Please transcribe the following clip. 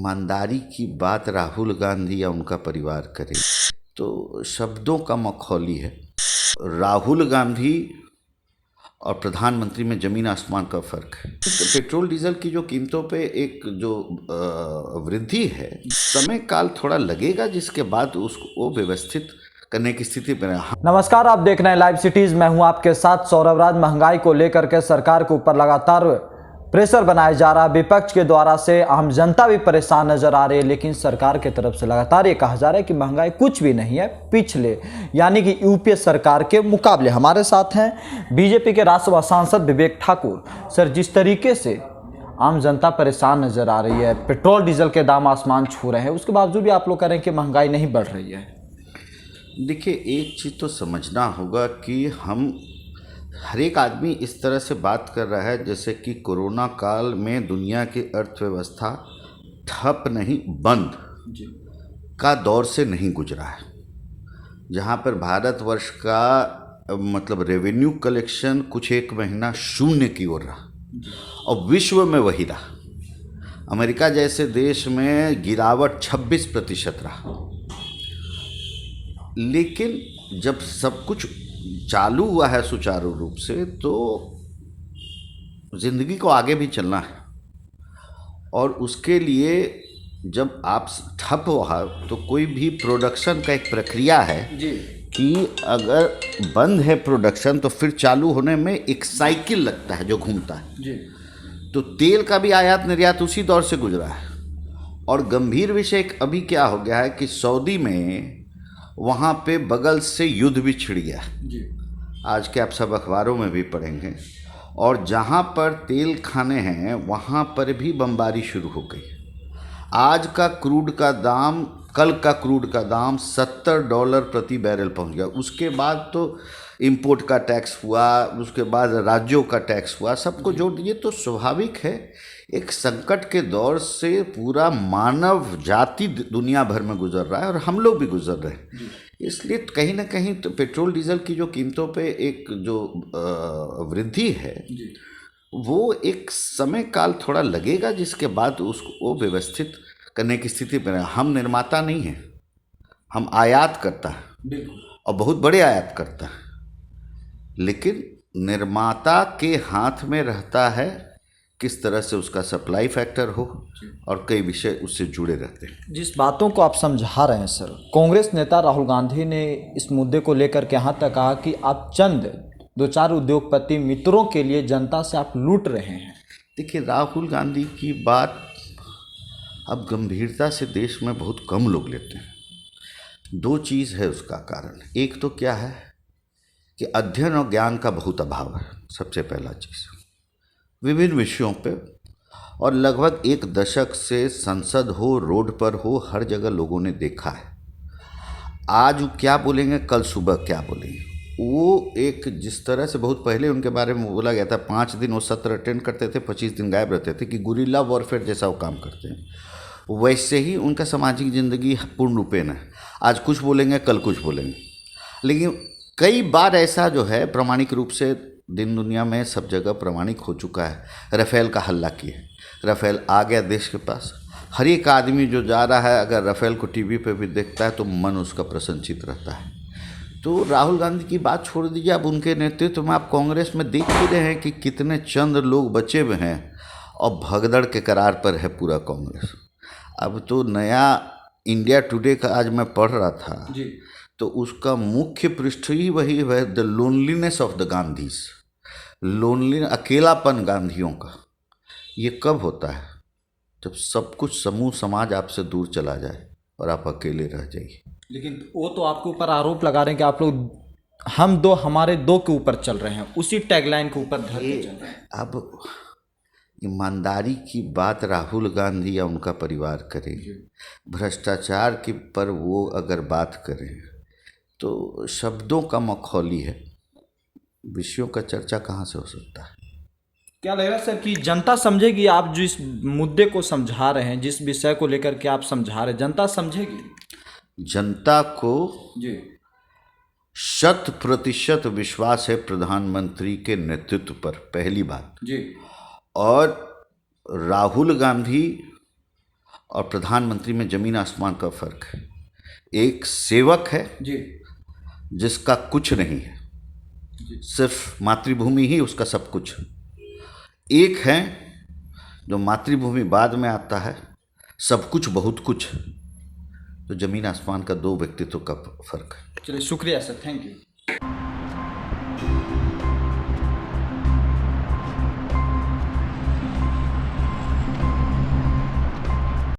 ईमानदारी की बात राहुल गांधी या उनका परिवार करे तो शब्दों का मखौली है। राहुल गांधी और प्रधानमंत्री में ज़मीन आसमान का फ़र्क है। तो पेट्रोल डीजल की जो कीमतों पे एक जो वृद्धि है, समय काल थोड़ा लगेगा जिसके बाद उसको व्यवस्थित करने की स्थिति में है। नमस्कार, आप देख रहे हैं लाइव सिटीज। मैं हूं आपके साथ सौरभ राज। महंगाई को लेकर के सरकार के ऊपर लगातार प्रेशर बनाया जा रहा है। विपक्ष के द्वारा से आम जनता भी परेशान नजर आ रही है, लेकिन सरकार की तरफ से लगातार ये कहा जा रहा है कि महंगाई कुछ भी नहीं है पिछले यानी कि यूपीए सरकार के मुकाबले। हमारे साथ हैं बीजेपी के राज्यसभा सांसद विवेक ठाकुर। सर, जिस तरीके से आम जनता परेशान नजर आ रही है, पेट्रोल डीजल के दाम आसमान छू रहे हैं, उसके बावजूद भी आप लोग कह रहे हैं कि महंगाई नहीं बढ़ रही है। देखिए, एक चीज़ तो समझना होगा कि हम हर एक आदमी इस तरह से बात कर रहा है जैसे कि कोरोना काल में दुनिया की अर्थव्यवस्था ठप नहीं बंद का दौर से नहीं गुजरा है, जहाँ पर भारतवर्ष का मतलब रेवेन्यू कलेक्शन कुछ एक महीना शून्य की ओर रहा और विश्व में वही रहा। अमेरिका जैसे देश में गिरावट 26% रहा। लेकिन जब सब कुछ चालू हुआ है सुचारू रूप से, तो ज़िंदगी को आगे भी चलना है और उसके लिए जब आप ठप हुआ तो कोई भी प्रोडक्शन का एक प्रक्रिया है जी, कि अगर बंद है प्रोडक्शन तो फिर चालू होने में एक साइकिल लगता है जो घूमता है जी। तो तेल का भी आयात निर्यात उसी दौर से गुजरा है। और गंभीर विषय अभी क्या हो गया है कि सऊदी में वहाँ पे बगल से युद्ध भी छिड़ गया जी। आज के आप सब अखबारों में भी पढ़ेंगे। और जहाँ पर तेल खाने हैं वहाँ पर भी बमबारी शुरू हो गई। आज का क्रूड का दाम, कल का क्रूड का दाम $70 प्रति बैरल पहुँच गया। उसके बाद तो इंपोर्ट का टैक्स हुआ, उसके बाद राज्यों का टैक्स हुआ, सबको जोड़ दीजिए तो स्वाभाविक है एक संकट के दौर से पूरा मानव जाति दुनिया भर में गुजर रहा है और हम लोग भी गुजर रहे हैं। इसलिए कहीं ना कहीं तो पेट्रोल डीजल की जो कीमतों पे एक जो वृद्धि है वो एक समय काल थोड़ा लगेगा जिसके बाद उसको व्यवस्थित करने की स्थिति में है। हम निर्माता नहीं हैं, हम आयात करता है और बहुत बड़े आयात करता है, लेकिन निर्माता के हाथ में रहता है किस तरह से उसका सप्लाई फैक्टर हो और कई विषय उससे जुड़े रहते हैं। जिस बातों को आप समझा रहे हैं सर, कांग्रेस नेता राहुल गांधी ने इस मुद्दे को लेकर के यहाँ तक कहा कि आप चंद 2-4 उद्योगपति मित्रों के लिए जनता से आप लूट रहे हैं। देखिए, राहुल गांधी की बात अब गंभीरता से देश में बहुत कम लोग लेते हैं। दो चीज़ है उसका कारण। एक तो क्या है कि अध्ययन और ज्ञान का बहुत अभाव है, सबसे पहला चीज़ विभिन्न विषयों पे। और लगभग 1 दशक से संसद हो, रोड पर हो, हर जगह लोगों ने देखा है। आज क्या बोलेंगे, कल सुबह क्या बोलेंगे। वो एक जिस तरह से बहुत पहले उनके बारे में बोला गया था, 5 दिन वो सत्र अटेंड करते थे, 25 दिन गायब रहते थे, कि गुरिल्ला वॉरफेयर जैसा वो काम करते हैं, वैसे ही उनका सामाजिक जिंदगी पूर्ण रूपेण है। आज कुछ बोलेंगे, कल कुछ बोलेंगे। लेकिन कई बार ऐसा जो है प्रामाणिक रूप से दिन दुनिया में सब जगह प्रमाणिक हो चुका है। राफेल का हल्ला किए, राफेल आ गया देश के पास। हर एक आदमी जो जा रहा है अगर राफेल को टीवी पे भी देखता है तो मन उसका प्रसन्नचित रहता है। तो राहुल गांधी की बात छोड़ दीजिए, अब उनके नेतृत्व में आप कांग्रेस में देख ही रहे हैं कि कितने चंद लोग बचे हुए हैं और भगदड़ के करार पर है पूरा कांग्रेस। अब तो नया इंडिया टुडे का आज मैं पढ़ रहा था जी, तो उसका मुख्य पृष्ठ ही वही है, the loneliness of the Gandhi's. Lonely, अकेलापन गांधियों का। ये कब होता है? जब सब कुछ समूह समाज आपसे दूर चला जाए और आप अकेले रह जाइए। लेकिन वो तो आपके ऊपर आरोप लगा रहे हैं कि आप लोग हम दो हमारे दो के ऊपर चल रहे हैं, उसी टैगलाइन के ऊपर धर के चल रहे हैं। अब ईमानदारी की बात राहुल गांधी या उनका परिवार करे, भ्रष्टाचार की पर वो अगर बात करें तो शब्दों का मखौली है, विषयों का चर्चा कहाँ से हो सकता है। क्या लग रहा है सर कि जनता समझेगी? आप जिस मुद्दे को समझा रहे हैं, जिस विषय को लेकर के आप समझा रहे हैं, जनता समझेगी? जनता को जी 100% विश्वास है प्रधानमंत्री के नेतृत्व पर, पहली बात जी। और राहुल गांधी और प्रधानमंत्री में ज़मीन आसमान का फर्क है। एक सेवक है जी जिसका कुछ नहीं है, सिर्फ मातृभूमि ही उसका सब कुछ। एक है जो मातृभूमि बाद में आता है, सब कुछ बहुत कुछ। तो ज़मीन आसमान का दो व्यक्तित्व का फर्क है। चलिए शुक्रिया सर, थैंक यू।